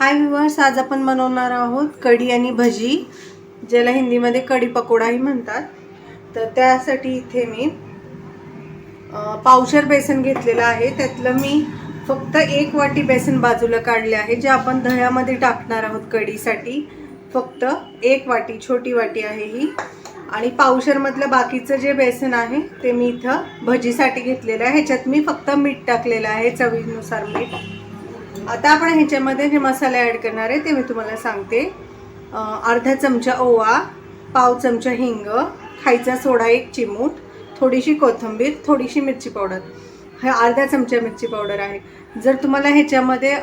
हाय viewers, आज आपण बनवणार आहोत कढी आणि भजी, ज्याला हिंदीमध्ये कढी पकोडाही म्हणतात. तर त्यासाठी इथे मी पावशर बेसन घेतलेलं आहे. त्यातलं मी फक्त 1 वाटी बेसन बाजूला काढले आहे, जे आपण दह्यामध्ये टाकणार आहोत कढीसाठी. फक्त 1 वाटी, छोटी वाटी आहे ही. आणि पावशरमधलं बाकीचं जे बेसन आहे ते मी इथं भजीसाठी घेतलेलं आहे. ह्याच्यात मी फक्त मीठ टाकलेलं आहे, चवीनुसार मीठ. आता आपण ह्याच्यामध्ये जे मसाले ॲड करणार आहे ते मी तुम्हाला सांगते. अर्धा चमचा ओवा, पाव चमचा हिंग, खायचा सोडा 1 चिमूट, थोडीशी कोथिंबीर, थोडीशी मिरची पावडर. हा अर्धा चमचा मिरची पावडर आहे. जर तुम्हाला ह्याच्यामध्ये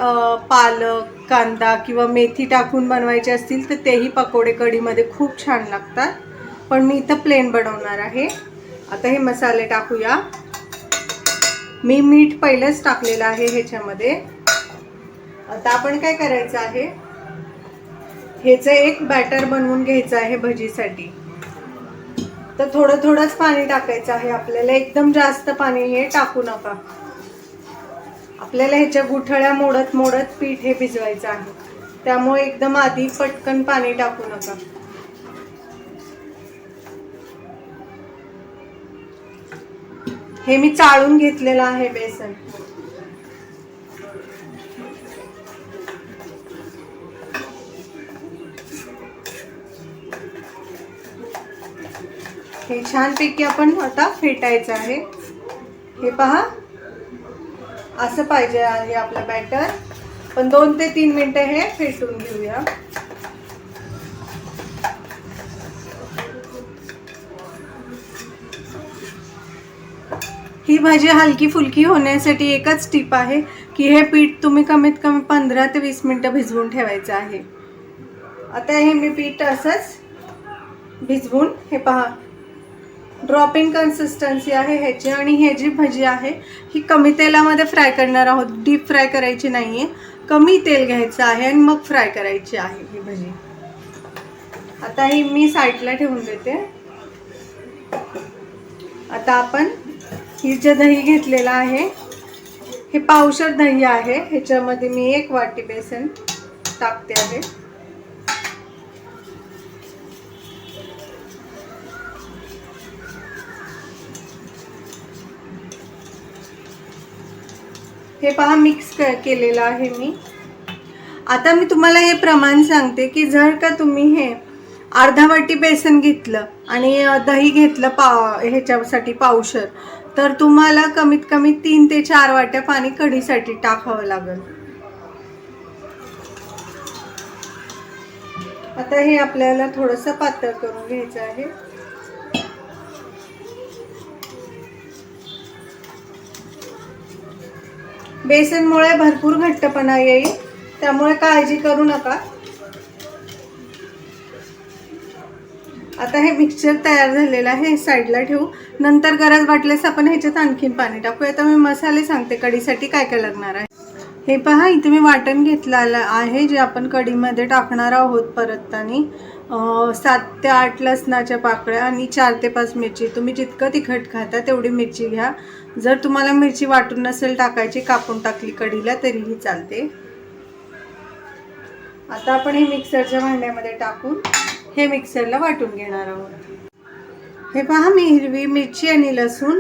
पालक, कांदा किंवा मेथी टाकून बनवायचे असतील तर तेही पकोडे कढीमध्ये खूप छान लागतात, पण मी इथं प्लेन बनवणार आहे. आता हे मसाले टाकूया. मी मीठ पहिलेच टाकलेलं आहे ह्याच्यामध्ये. आता आपण काय करायचं आहे, ह्याचं एक बॅटर बनवून घ्यायचं आहे भजीसाठी. तर थोडं थोडंच पाणी टाकायचं आहे आपल्याला, एकदम जास्त पाणी हे टाकू नका. आपल्याला ह्याच्या गुठळ्या मोडत मोडत पीठ हे भिजवायचं आहे, त्यामुळे एकदम आधी पटकन पाणी टाकू नका. हे मी चाळून घेतलेलं आहे बेसन. हे छानपैकी आपण आता फेटायचं आहे. हे पहा, असं पाहिजे आहे आपलं बॅटर. पण 2 ते 3 मिनिटं हे फेटून घेऊया. ही भाजी हलकी फुलकी होण्यासाठी एकच टिप आहे की हे पीठ तुम्ही कमीत कमी 15 ते 20 मिनिटं भिजवून ठेवायचं आहे. आता हे मी पीठ असंच भिजवून, हे पहा, ड्रॉपिंग कन्सिस्टन्सी आहे ह्याची. आणि हे जी भजी आहे ही कमी तेलामध्ये फ्राय करणार आहोत, डीप फ्राय करायची नाही आहे. कमी तेल घ्यायचं आहे आणि मग फ्राय करायची आहे ही भजी. आता ही मी साईडला ठेवून देते. आता आपण ही जे दही घेतलेलं आहे, हे पावशर दही आहे. ह्याच्यामध्ये मी 1 वाटी बेसन टाकते आहे. हे पहा, मिक्स केलेलं आहे मी. आता मी तुम्हाला हे प्रमाण सांगते की जर का तुम्ही हे अर्धा वाटी बेसन घेतलं आणि दही घेतलं ह्याच्यासाठी पावशर, तर तुम्हाला कमीत कमी 3 ते 4 वाट्या पाणी कढीसाठी टाकावं लागेल. आता हे आपल्याला थोडंसं पातळ करून घ्यायचं आहे. बेसनमुळे भरपूर घट्टपणा येईल, त्यामुळे काळजी करू नका. आता हे मिक्सचर तयार झालेलं आहे, साईडला ठेवू. नंतर गरज वाटल्यास आपण ह्याच्यात आणखीन पाणी टाकू. आता मी मसाले सांगते कढीसाठी काय काय लागणार आहे. हे पहा, इथे मी वाटण घेतलेलं आहे, जे आपण कढीमध्ये टाकणार आहोत परतताना. 7 ते 8 लसणाच्या पाकळ्या आणि 4 ते 5 मिरची. तुम्ही जितकं तिखट खाता तेवढी मिरची घ्या. जर तुम्हाला मिरची वाटून नसेल टाकायची, कापून टाकली कढीला तरीही चालते. आता आपण हे मिक्सरच्या भांड्यामध्ये टाकून हे मिक्सरला वाटून घेणार आहोत. हे पहा, मी हिरवी मिरची आणि लसूण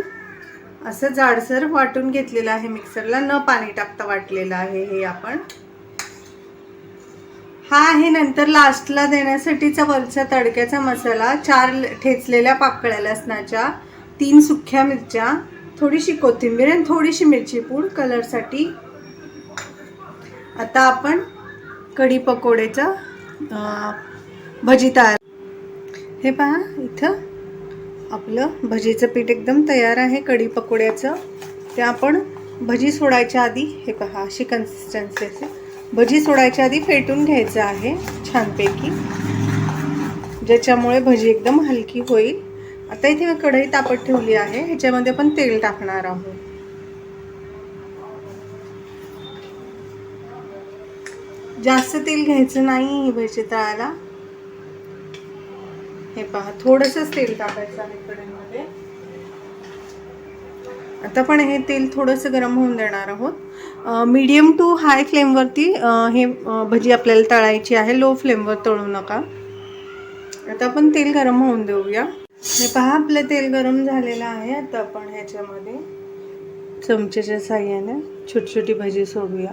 असं जाडसर वाटून घेतलेलं आहे मिक्सरला, न पाणी टाकता वाटलेलं आहे हे आपण. हा आहे नंतर लास्टला देण्यासाठीचा वरचा तडक्याचा मसाला. 4 ठेचलेल्या पाकळ्या लसणाच्या, 3 सुक्या मिरच्या, थोडीशी कोथिंबीर आणि थोडीशी मिरची पूड कलरसाठी. आता आपण कढी पकोडेचं भजी तयार. हे पहा, इथं आपलं भजीचं पीठ एकदम तयार आहे कढी पकोड्याचं. ते आपण भजी सोडायच्या आधी, हे पहा, अशी कन्सिस्टन्सी असेल. भजी सोडायच्या आधी फेटून घ्यायचं आहे छानपैकी, ज्याच्यामुळे भजी एकदम हलकी होईल. आता इथे मी कढई तापत ठेवली आहे, ह्याच्यामध्ये पण तेल टाकणार आहोत. जास्त तेल घ्यायचं नाही ही भजी तळायला. हे पहा, थोडंसंच तेल टाकायचं आहे कढईमध्ये. आता पण हे तेल थोडंसं गरम होऊन देणार आहोत. मीडियम टू हाय फ्लेमवरती हे भजी आपल्याला तळायची आहे, लो फ्लेमवर तळू नका. आता आपण तेल गरम होऊन देऊया. हे पहा, आपलं तेल गरम झालेलं आहे. आता आपण ह्याच्यामध्ये चमच्याच्या साहाय्याने छोटी छोटी भजी सोडूया.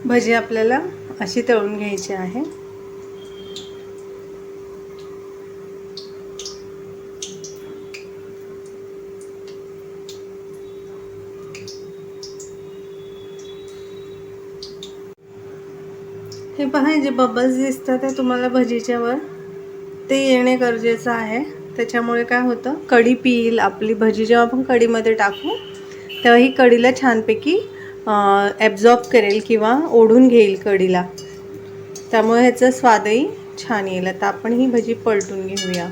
भजी आपल्याला अशी तळून घ्यायची आहे. हे पहा, जे बबल्स दिसतात ते तुम्हाला भजीच्या वर ते येणे गरजेचं आहे. त्याच्यामुळे काय होतं, कढी पिईल आपली भजी. जेव्हा आपण कढीमध्ये टाकू तेव्हा ही कढीला छानपैकी ॲब्झॉर्ब करेल किंवा ओढून घेईल कढीला. त्यामुळे ह्याचा स्वादही छान येईल. आता आपण ही भजी पलटून घेऊया.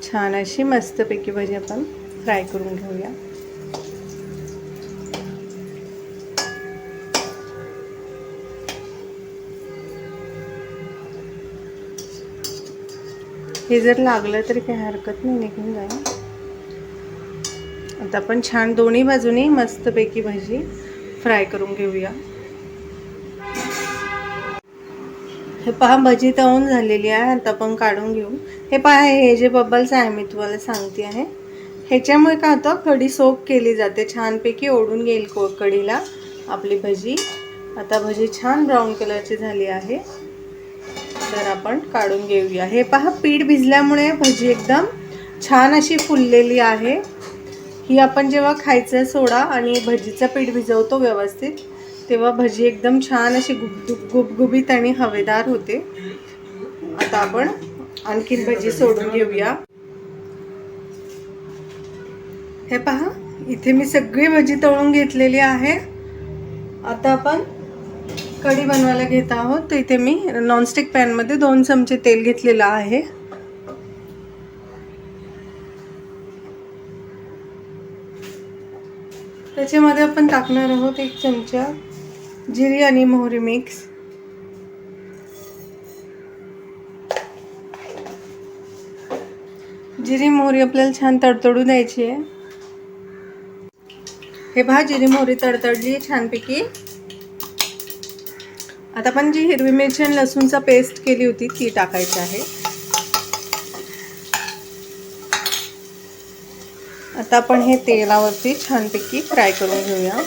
छान अशी मस्तपैकी भजी आपण फ्राय करून घेऊया. हे जर लागलं तरी काही हरकत नाही, निघून जाईल. आता आपण छान दोन्ही बाजूनी मस्तपैकी भजी फ्राय करून घेऊया. हे पहा, भजी तळून झालेली आहे. आता आपण काढून घेऊ. हे पहा, हे जे बबल्स आहे मी तुम्हाला सांगते आहे, ह्याच्यामुळे काय होतं, कढी सोक केली जाते, छानपैकी ओढून घेईल कढीला आपली भजी. आता भजी छान ब्राऊन कलरची झाली आहे, तर आपण काढून घेऊया. हे पहा, पीठ भिजल्यामुळे भजी एकदम छान अशी फुललेली आहे. ही आपण जेव्हा खायचं सोडा आणि भजीचं पीठ भिजवतो व्यवस्थित, तेव्हा भजी एकदम छान अशी गुबगुबीत आणि हवेदार होते. आता आपण आणखीन भजी सोडून घेऊया. हे पहा, इथे मी सगळी भजी तळून घेतलेली आहे. आता आपण कढी बनवायला घेत आहोत. तर इथे मी नॉनस्टिक पॅनमध्ये 2 चमचे तेल घेतलेलं आहे. त्याच्यामध्ये आपण टाकणार आहोत 1 चमचा जिरी आणि मोहरी मिक्स. जिरी मोहरी आपल्याला छान तडतडू द्यायची आहे. हे पहा, जिरी मोहरी तडतडली छानपैकी. आता आपण जी हिरवी मिरची आणि लसूणचा पेस्ट केली होती ती टाकायची आहे. आता आपण हे तेलावरती छानपैकी फ्राय करून घेऊया.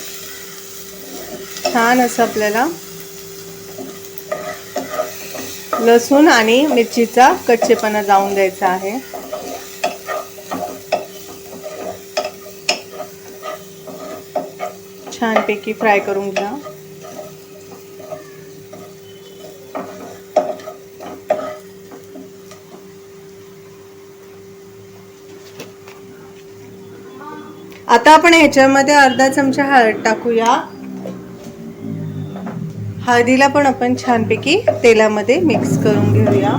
छान असं आपल्याला लसूण आणि मिरचीचा कच्चेपणा जाऊन द्यायचा आहे. छानपैकी फ्राय करून घ्या. आता आपण ह्याच्यामध्ये अर्धा चमचा हळद टाकूया. हळदीला पण आपण छानपैकी तेलामध्ये मिक्स करून घेऊया.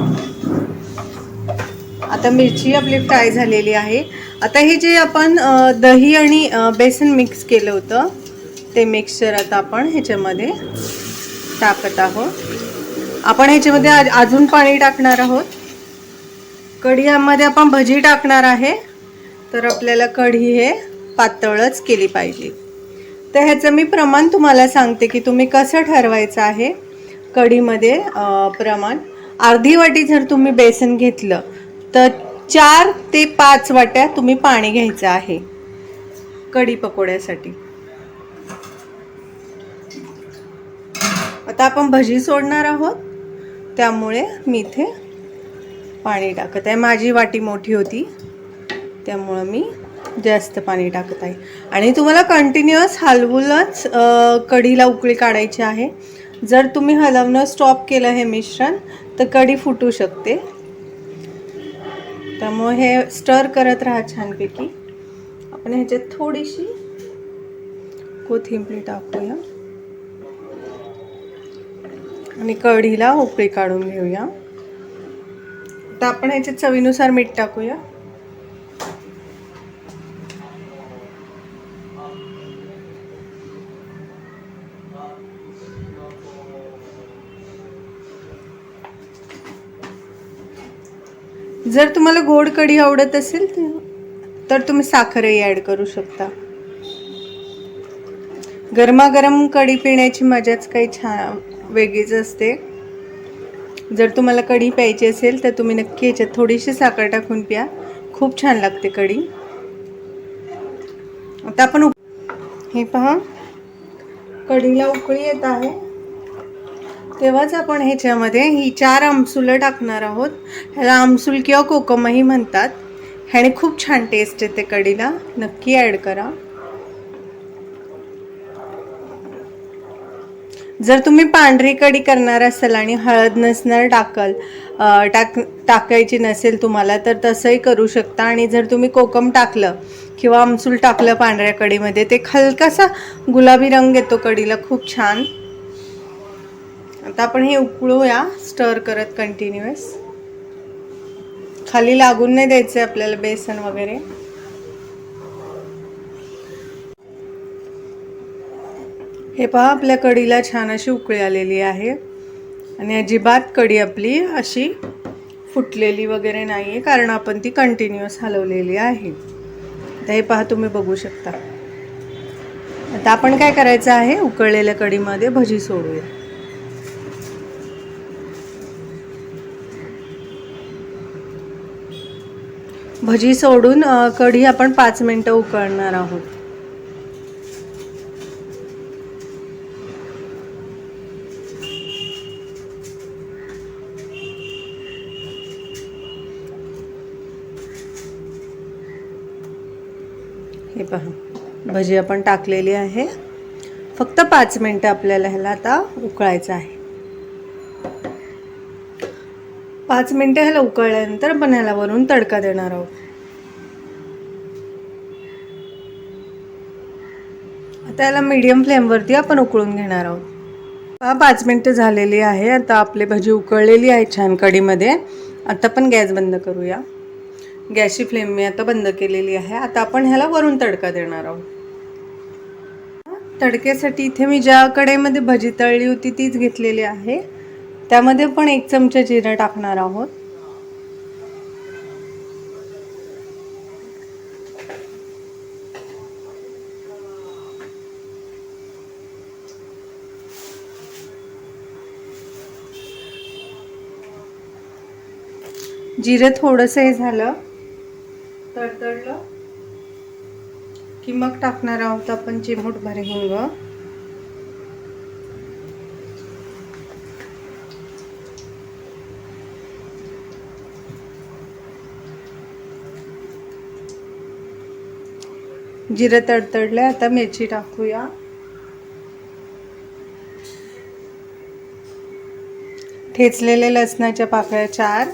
आता मिरची आपली फ्राय झालेली आहे. आता हे जे आपण दही आणि बेसन मिक्स केलं होतं ते मिक्सचर आता आपण ह्याच्यामध्ये टाकत आहोत. आपण ह्याच्यामध्ये अजून पाणी टाकणार आहोत. कढीमध्ये आपण भजी टाकणार आहे, तर आपल्याला कढी हे पातळच केली पाहिजे. तर ह्याचं मी प्रमाण तुम्हाला सांगते की तुम्ही कसं ठरवायचं आहे. कढीमध्ये प्रमाण अर्धी वाटी जर तुम्ही बेसन घेतलं तर 4 ते 5 वाट्या तुम्ही पाणी घ्यायचं आहे कढी पकोड्यासाठी. आता आपण भजी सोडणार आहोत, त्यामुळे मी इथे पाणी टाकत आहे. माझी वाटी मोठी होती त्यामुळं मी जास्त पाणी टाकत आहे. आणि तुम्हाला कंटिन्युअस हलवूनच कढीला उकळी काढायची आहे. जर तुम्ही हलवणं स्टॉप केलं हे मिश्रण तर कढी फुटू शकते. त्यामुळे हे स्टर करत राहा छानपैकी. आपण ह्याच्यात थोडीशी कोथिंबीर टाकूया आणि कढीला उकळी काढून घेऊया. आता आपण ह्याच्यात चवीनुसार मीठ टाकूया. जर तुम्हाला गोड कढी आवडत असेल तर तुम्ही साखरही ॲड करू शकता. गरमागरम कढी पिण्याची मजाच काही छान वेगळीच असते. जर तुम्हाला कढी प्यायची असेल तर तुम्ही नक्की ह्याच्यात थोडीशी साखर टाकून प्या. खूप छान लागते कढी. आता आपण हे पहा, कढीला उकळी येत आहे तेव्हाच आपण ह्याच्यामध्ये ही 4 आमसुलं टाकणार आहोत. ह्याला आमसूल किंवा कोकमही म्हणतात. ह्याने खूप छान टेस्ट येते कढीला. नक्की ॲड करा. जर तुम्ही पांढरी कढी करणार असाल आणि हळद नसणार टाकायची नसेल तुम्हाला तर तसंही करू शकता. आणि जर तुम्ही कोकम टाकलं किंवा आमसूल टाकलं पांढऱ्या कढीमध्ये ते हलकासा गुलाबी रंग येतो कढीला, खूप छान. आता आपण हे उकळूया स्टर करत कंटिन्युअस. खाली लागून नाही द्यायचं आपल्याला बेसन वगैरे. हे पहा, आपल्या कढीला छान अशी उकळी आलेली आहे आणि अजिबात कढी आपली अशी फुटलेली वगैरे नाही आहे, कारण आपण ती कंटिन्युअस हलवलेली आहे. तर हे पहा, तुम्ही बघू शकता. आता आपण काय करायचं आहे, उकळलेल्या कढीमध्ये भजी सोडूया. भजी सोडून कढी आपण 5 मिनिटं उकळणार आहोत. हे पहा, भजी आपण टाकलेली आहे. फक्त 5 मिनिटं आपल्याला ह्याला आता उकळायचं आहे. 5 मिनिटं ह्याला उकळल्यानंतर आपण ह्याला वरून तडका देणार आहोत. आता याला मीडियम फ्लेमवरती आपण उकळून घेणार आहोत. 5 मिनिटं झालेली आहे. आता आपली भजी उकळलेली आहे छान कढीमध्ये. आता आपण गॅस बंद करूया. गॅसची फ्लेम मी आता बंद केलेली आहे. आता आपण ह्याला वरून तडका देणार आहोत. तडक्यासाठी इथे मी ज्या कढईमध्ये भजी तळली होती तीच घेतलेली आहे. त्यामध्ये पण 1 चमचा जिरं टाकणार आहोत. जिरं थोडंसं हे झालं, तडतडलं की मग टाकणार आहोत आपण चिमूटभर हिंग. जिरं तडतडलं, आता मिरची टाकूया. ठेचलेले लसणाच्या पाकळ्या 4.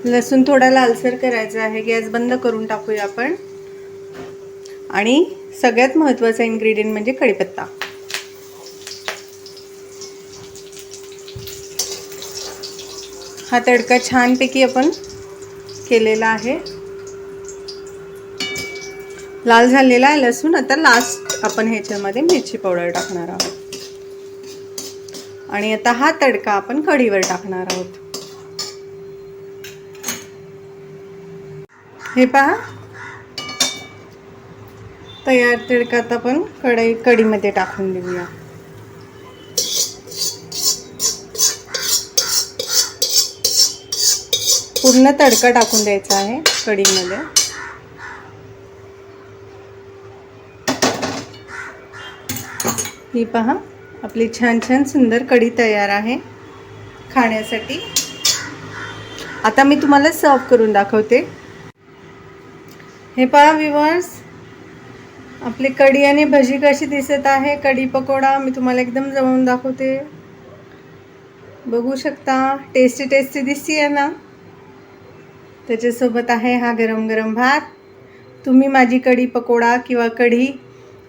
लसूण थोडा लालसर करायचा आहे. गॅस बंद करून टाकूया आपण. आणि सगळ्यात महत्त्वाचा इन्ग्रेडियंट म्हणजे कढीपत्ता. हा तडका छानपैकी आपण केलेला आहे. लाल झालेला आहे लसूण. आता लास्ट आपण ह्याच्यामध्ये मिरची पावडर टाकणार आहोत. आणि आता हा तडका आपण कढीवर टाकणार आहोत. हे पहा, तयार तडका आता आपण कढीमध्ये टाकून देऊया. पूर्ण तडका टाकून द्यायचा आहे कढीमध्ये. ही पहा, आपली छान छान सुंदर कढी तयार आहे खाण्यासाठी. आता मी तुम्हाला सर्व करून दाखवते. हे पहा व्ह्यूअर्स, आपली कढी आणि भजी कशी दिसत आहे. कढी पकोडा मी तुम्हाला एकदम जवळून दाखवते. बघू शकता, टेस्टी टेस्टी दिसतीये ना. त्याच्यासोबत आहे हा गरम गरम भात. तुम्ही माझी कढी पकोडा किंवा कढी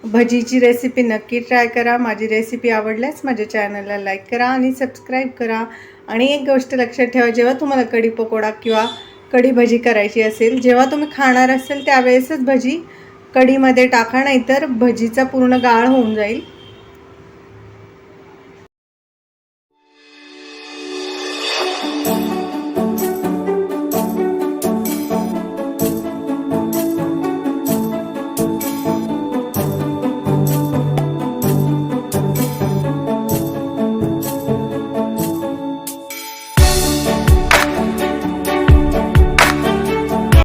भजीची रेसिपी नक्की ट्राय करा. माझी रेसिपी आवडल्यास माझ्या चॅनलला लाईक करा आणि सबस्क्राईब करा. आणि एक गोष्ट लक्षात ठेवा, जेव्हा तुम्हाला कढी पकोडा किंवा कढी भजी करायची असेल, जेव्हा तुम्ही खाणार असेल त्यावेळेसच भजी कढीमध्ये टाका, नाहीतर भजीचा पूर्ण गाळ होऊन जाईल.